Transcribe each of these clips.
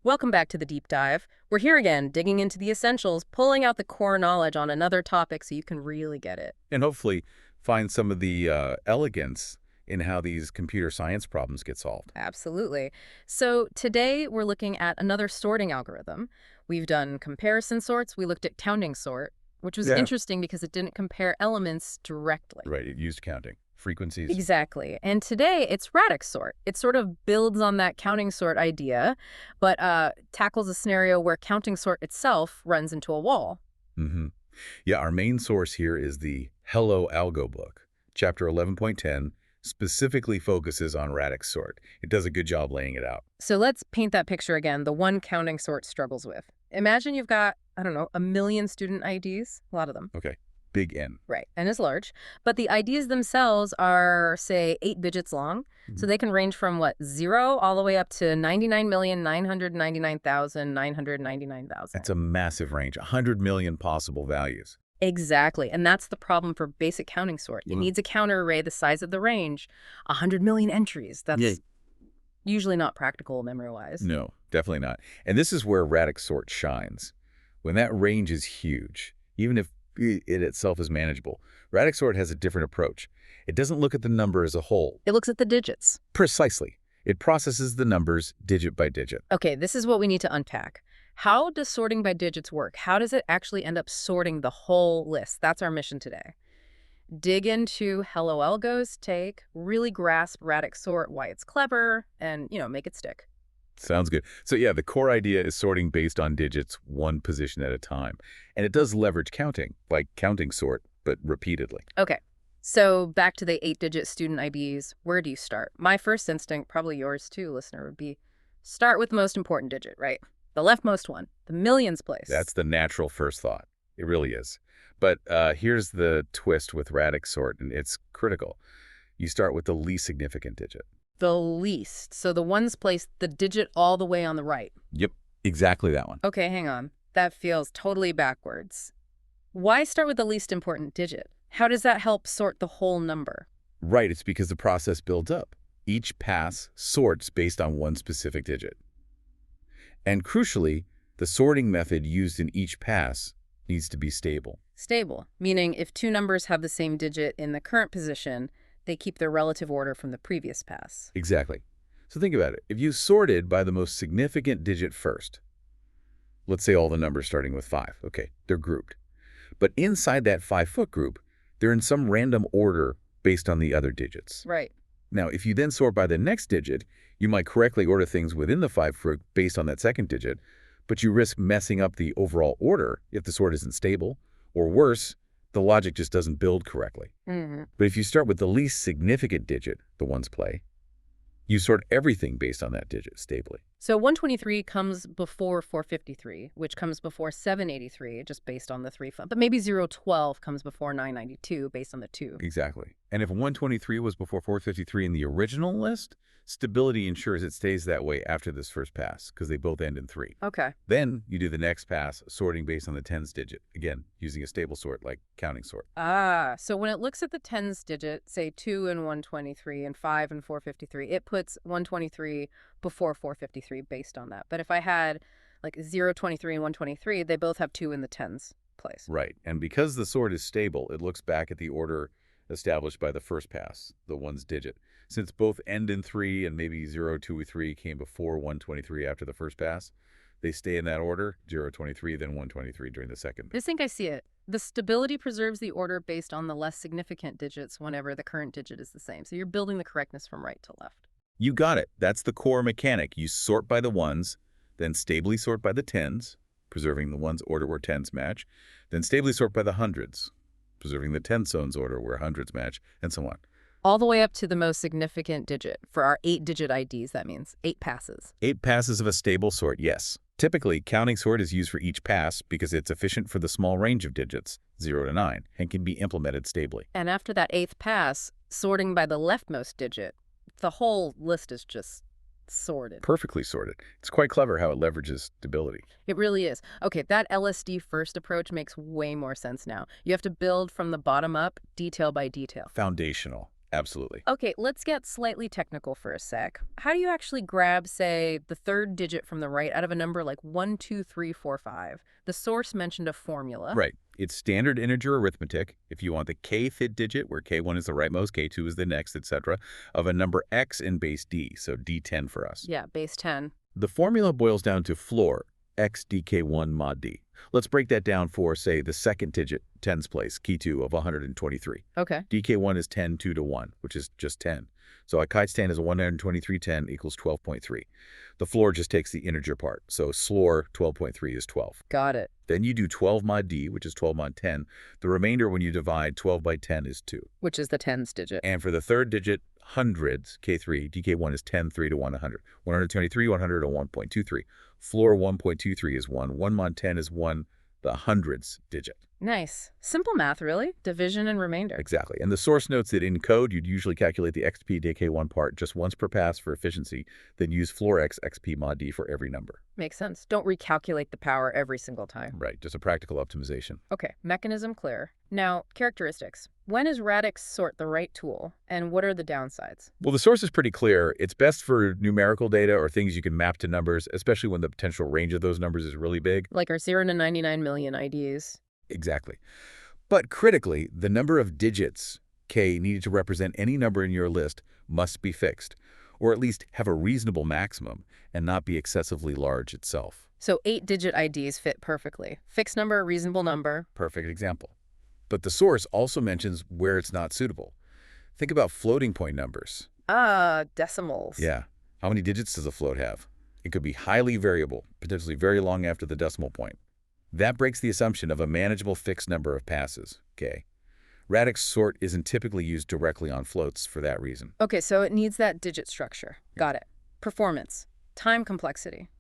Welcome back to the deep dive. We're here again, digging into the essentials, pulling out the core knowledge on another topic so you can really get it. And hopefully find some of the elegance in how these computer science problems get solved. Absolutely. So today we're looking at another sorting algorithm. We've done comparison sorts. We looked at counting sort, which was Yeah. interesting because it didn't compare elements directly. Right, it used counting, frequencies. Exactly. And today it's Radix Sort. It sort of builds on that counting sort idea, but tackles a scenario where counting sort itself runs into a wall. hmm Yeah, our main source here is the Hello Algo book. Chapter 11.10 specifically focuses on Radix Sort. It does a good job laying it out. So let's paint that picture again, the one counting sort struggles with. Imagine you've got, I don't know, 1 million student IDs, a lot of them. Okay, big N. Right, and it's large. But the IDs themselves are, say, 8 digits long. So they can range from, what, 0 all the way up to 99,999,999,000. That's a massive range, 100 million possible values. Exactly, and that's the problem for basic counting sort. It needs a counter array the size of the range, 100 million entries. That's usually not practical memory-wise. No, definitely not. And this is where Radix Sort shines. When that range is huge, even if it itself is manageable, Radix Sort has a different approach. It doesn't look at the number as a whole. It looks at the digits. Precisely. It processes the numbers digit by digit. Okay, this is what we need to unpack. How does sorting by digits work? How does it actually end up sorting the whole list? That's our mission today. Dig into Hello Algo's take, really grasp Radix Sort, why it's clever, and, make it stick. Sounds good. So yeah, the core idea is sorting based on digits, one position at a time. And it does leverage counting, like counting sort, but repeatedly. Okay, so back to the 8-digit student IDs. Where do you start? My first instinct, probably yours too, listener, would be start with the most important digit, right? The leftmost one, the millions place. That's the natural first thought. It really is. But here's the twist with Radix Sort, and it's critical. You start with the least significant digit. The least. So the ones placed the digit all the way on the right. Yep, exactly that one. Okay, hang on. That feels totally backwards. Why start with the least important digit? How does that help sort the whole number? Right, it's because the process builds up. Each pass sorts based on one specific digit. And crucially, the sorting method used in each pass needs to be stable. Stable, meaning if two numbers have the same digit in the current position, they keep their relative order from the previous pass. Exactly. So think about it. If you sorted by the most significant digit first, let's say all the numbers starting with 5, okay, they're grouped. But inside that 5-foot group, they're in some random order based on the other digits. Right. Now, if you then sort by the next digit, you might correctly order things within the 5-foot based on that second digit, but you risk messing up the overall order if the sort isn't stable, or worse, the logic just doesn't build correctly. But if you start with the least significant digit, the ones play, you sort everything based on that digit stably. So 123 comes before 453, which comes before 783, just based on the 3. But maybe 012 comes before 992, based on the 2. Exactly. And if 123 was before 453 in the original list, stability ensures it stays that way after this first pass, because they both end in 3. Okay. Then you do the next pass, sorting based on the tens digit, again, using a stable sort like counting sort. Ah, so when it looks at the tens digit, say 2 and 123 and 5 and 453, it puts 123 before 453 based on that. But if I had like 023 and 123, they both have 2 in the tens place. Right. And because the sort is stable, it looks back at the order established by the first pass, the ones digit. Since both end in 3 and maybe 0, 2, 3 came before 123 after the first pass, they stay in that order, 0, 23, then 123 during the second. I think I see it. The stability preserves the order based on the less significant digits whenever the current digit is the same. So you're building the correctness from right to left. You got it. That's the core mechanic. You sort by the ones, then stably sort by the tens, preserving the ones order where tens match, then stably sort by the hundreds, preserving the tens zones order where hundreds match, and so on. All the way up to the most significant digit. For our 8-digit IDs, that means 8 passes. 8 passes of a stable sort, yes. Typically, counting sort is used for each pass because it's efficient for the small range of digits, 0 to 9, and can be implemented stably. And after that 8th pass, sorting by the leftmost digit, the whole list is just sorted. Perfectly sorted. It's quite clever how it leverages stability. It really is. Okay, that LSD first approach makes way more sense now. You have to build from the bottom up, detail by detail. Foundational. Absolutely. Okay, let's get slightly technical for a sec. How do you actually grab, say, the third digit from the right out of a number like 1, 2, 3, 4, 5? The source mentioned a formula. Right. It's standard integer arithmetic. If you want the kth digit, where k1 is the rightmost, k2 is the next, etc., of a number x in base d, so d10 for us. Yeah, base 10. The formula boils down to floor, x dk1 mod d. Let's break that down for, say, the second digit, tens place, key 2 of 123. Okay. dk1 is 10, 2 to 1, which is just 10. So a chi-stan is a 12310 equals 12.3. The floor just takes the integer part, so slor 12.3 is 12. Got it. Then you do 12 mod d, which is 12 mod 10. The remainder when you divide 12 by 10 is 2. Which is the tens digit. And for the third digit, hundreds, k3, dk1 is 10, 3 to 1, 100. 123, 100, or 1.23. Floor 1.23 is 1. 1 mod 10 is 1, the hundreds digit. Nice. Simple math, really. Division and remainder. Exactly. And the source notes that in code, you'd usually calculate the xp dk1 part just once per pass for efficiency, then use floor x xp mod d for every number. Makes sense. Don't recalculate the power every single time. Right, just a practical optimization. Okay, mechanism clear. Now, characteristics. When is Radix Sort the right tool, and what are the downsides? Well, the source is pretty clear. It's best for numerical data or things you can map to numbers, especially when the potential range of those numbers is really big. Like our 0 to 99 million IDs. Exactly. But critically, the number of digits, k, needed to represent any number in your list must be fixed, or at least have a reasonable maximum and not be excessively large itself. So 8-digit IDs fit perfectly. Fixed number, reasonable number. Perfect example. But the source also mentions where it's not suitable. Think about floating point numbers. Decimals. Yeah. How many digits does a float have? It could be highly variable, potentially very long after the decimal point. That breaks the assumption of a manageable fixed number of passes, k. Radix sort isn't typically used directly on floats for that reason. Okay, so it needs that digit structure. Got it. Performance. Time complexity.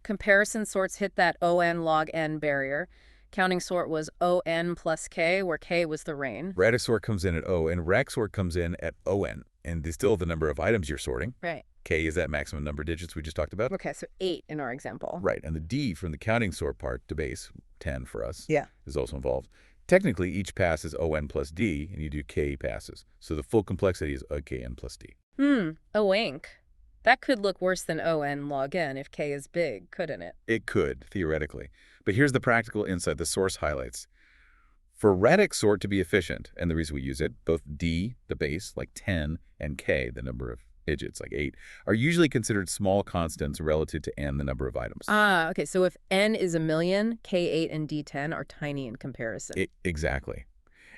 Comparison sorts hit that ON log n barrier. Counting sort was ON plus k, where k was the range. Radix sort comes in at O, and rack sort comes in at ON, and is still the number of items you're sorting. Right. K is that maximum number of digits we just talked about. Okay, so 8 in our example. Right, and the D from the counting sort part to base, 10 for us, Yeah. is also involved. Technically, each pass is ON plus D, and you do K passes. So the full complexity is OKN plus D. Oink. That could look worse than ON log n if k is big, couldn't it? It could, theoretically. But here's the practical insight the source highlights. For Radix sort to be efficient, and the reason we use it, both D, the base, like 10, and K, the number of digits, like 8, are usually considered small constants relative to n, the number of items. Okay, so if n is a million, k8 and d10 are tiny in comparison. Exactly.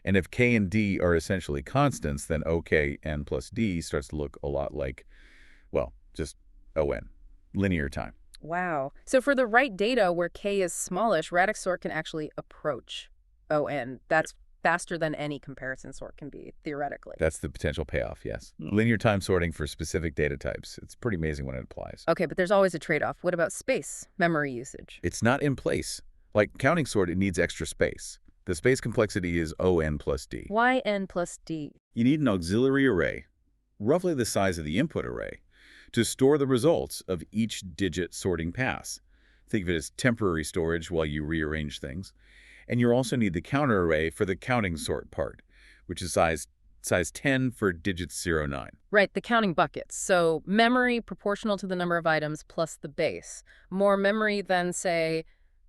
And if K and D are essentially constants, then OKN plus D starts to look a lot like, well, just ON, linear time. Wow. So for the right data where k is smallish, Radix sort can actually approach ON. That's faster than any comparison sort can be, theoretically. That's the potential payoff, yes. Linear time sorting for specific data types. It's pretty amazing when it applies. Okay, but there's always a trade-off. What about space, memory usage? It's not in place. Like counting sort, it needs extra space. The space complexity is ON plus D. Why n plus d? You need an auxiliary array, roughly the size of the input array, to store the results of each digit sorting pass. Think of it as temporary storage while you rearrange things. And you also need the counter array for the counting sort part, which is size 10 for digits 0, 9. Right, the counting buckets. So memory proportional to the number of items plus the base. More memory than, say,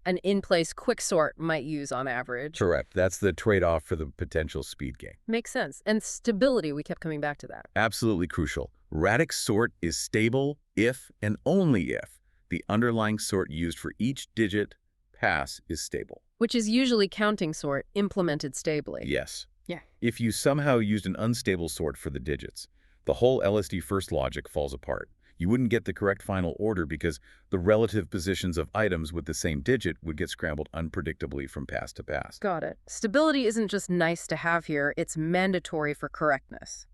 an in-place quicksort might use on average. Correct. That's the trade-off for the potential speed gain. Makes sense. And stability, we kept coming back to that. Absolutely crucial. Radix sort is stable if and only if the underlying sort used for each digit pass is stable. Which is usually counting sort implemented stably. Yes. Yeah. If you somehow used an unstable sort for the digits, the whole LSD first logic falls apart. You wouldn't get the correct final order because the relative positions of items with the same digit would get scrambled unpredictably from pass to pass. Got it. Stability isn't just nice to have here, it's mandatory for correctness.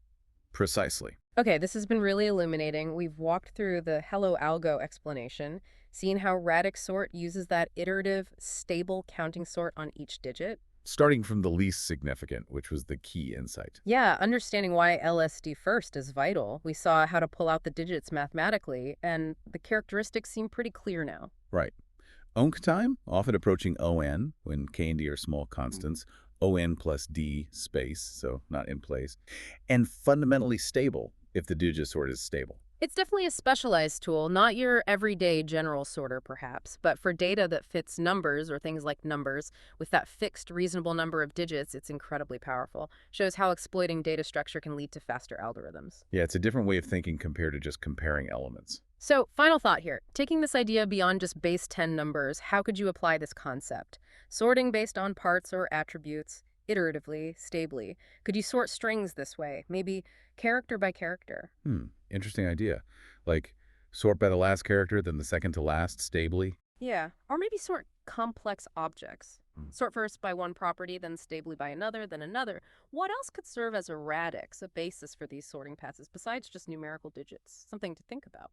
Precisely. Okay, this has been really illuminating. We've walked through the hello algo explanation, seen how Radix sort uses that iterative, stable counting sort on each digit. Starting from the least significant, which was the key insight. Yeah, understanding why LSD first is vital. We saw how to pull out the digits mathematically, and the characteristics seem pretty clear now. Right. Onc time, often approaching ON when K and D are small constants. ON plus D space, so not in place, and fundamentally stable if the digit sort is stable. It's definitely a specialized tool, not your everyday general sorter, perhaps, but for data that fits numbers or things like numbers with that fixed reasonable number of digits, it's incredibly powerful. Shows how exploiting data structure can lead to faster algorithms. Yeah, it's a different way of thinking compared to just comparing elements. So, final thought here. Taking this idea beyond just base 10 numbers, how could you apply this concept? Sorting based on parts or attributes, iteratively, stably. Could you sort strings this way? Maybe character by character? Interesting idea. Like, sort by the last character, then the second to last, stably. Yeah, or maybe sort complex objects. Hmm. Sort first by one property, then stably by another, then another. What else could serve as a radix, a basis for these sorting passes, besides just numerical digits? Something to think about.